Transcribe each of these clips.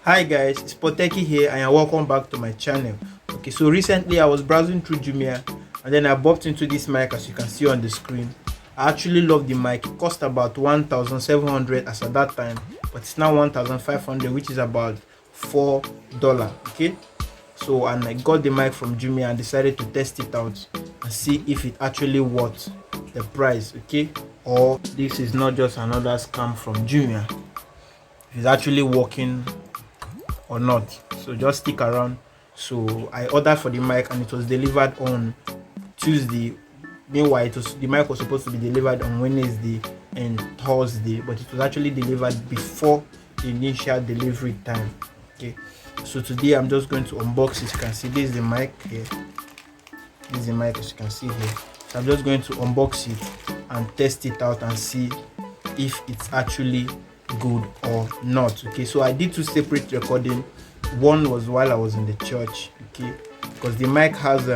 Hi guys, it's Techy here and welcome back to my channel. Okay, so recently I was browsing through Jumia and then I bumped into this mic as you can see on the screen. I actually love the mic. It cost about 1,700 as at that time, but it's now 1,500, which is about $4. Okay, so and I got the mic from Jumia and decided to test it out and see if it actually worth the price, okay, or this is not just another scam from Jumia, if it's actually working or not. So just stick around. So I ordered for the mic and it was delivered on Tuesday. Meanwhile, the mic was supposed to be delivered on Wednesday and Thursday, but it was actually delivered before the initial delivery time. Okay, so today I'm just going to unbox it. You can see this is the mic here. This is the mic, as you can see here. So I'm just going to unbox it and test it out and see if it's actually good or not. Okay, so I did two separate recording. One was while I was in the church, okay, because the mic has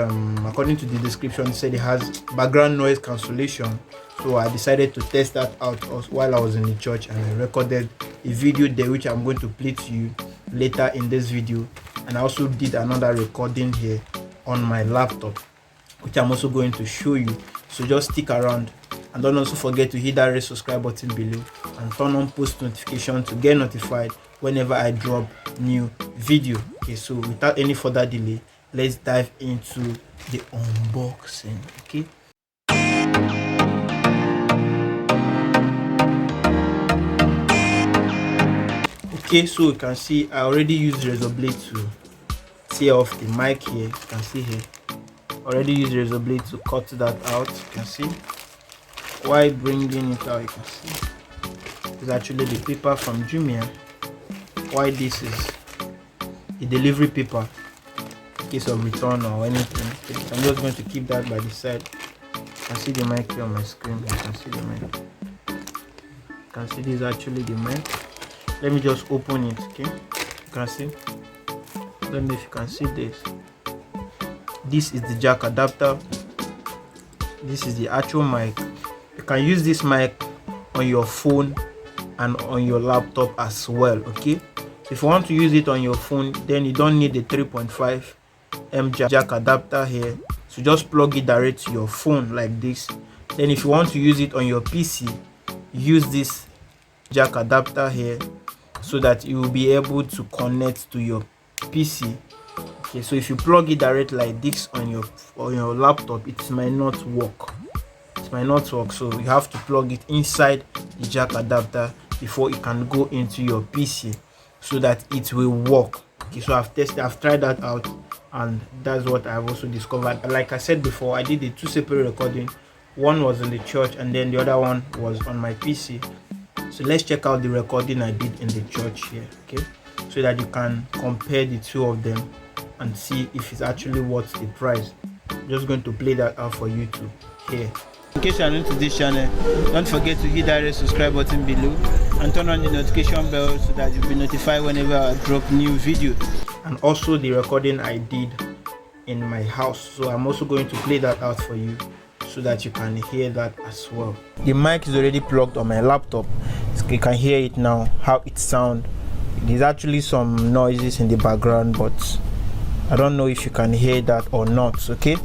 according to the description, it said it has background noise cancellation. So I decided to test that out while I was in the church, and I recorded a video there which I'm going to play to you later in this video. And I also did another recording here on my laptop, which I'm also going to show you. So just stick around, and don't also forget to hit that red subscribe button below and turn on post notification to get notified whenever I drop new video. Okay, so without any further delay, let's dive into the unboxing. Okay, so you can see I already used razor blade to tear off the mic here. You can see here, already used razor blade to cut that out. You can see while bringing it out, you can see it's actually the paper from Jumia, while this is the delivery paper in case of return or anything. Okay, so I'm just going to keep that by the side. You can see the mic here on my screen. You can see the mic. You can see this is actually the mic. Let me just open it. Okay, you can see, I don't know if you can see this. This is the jack adapter. This is the actual mic. You can use this mic on your phone and on your laptop as well. Okay, if you want to use it on your phone, then you don't need the 3.5mm jack adapter here, so just plug it direct to your phone like this. Then if you want to use it on your PC, use this jack adapter here so that you will be able to connect to your PC. Okay, so if you plug it direct like this on your laptop, it might not work. So you have to plug it inside the jack adapter before it can go into your PC so that it will work. Okay, so I've tried that out, and that's what I've also discovered. Like I said before, I did the two separate recording. One was in the church and then the other one was on my PC. So let's check out the recording I did in the church here, okay, so that you can compare the two of them and see if it's actually worth the price. I'm just going to play that out for you to hear. In case you are new to this channel, don't forget to hit that red subscribe button below and turn on the notification bell so that you'll be notified whenever I drop new videos. And also the recording I did in my house, so I'm also going to play that out for you so that you can hear that as well. The mic is already plugged on my laptop. You can hear it now, how it sounds. There's actually some noises in the background, but I don't know if you can hear that or not. Okay,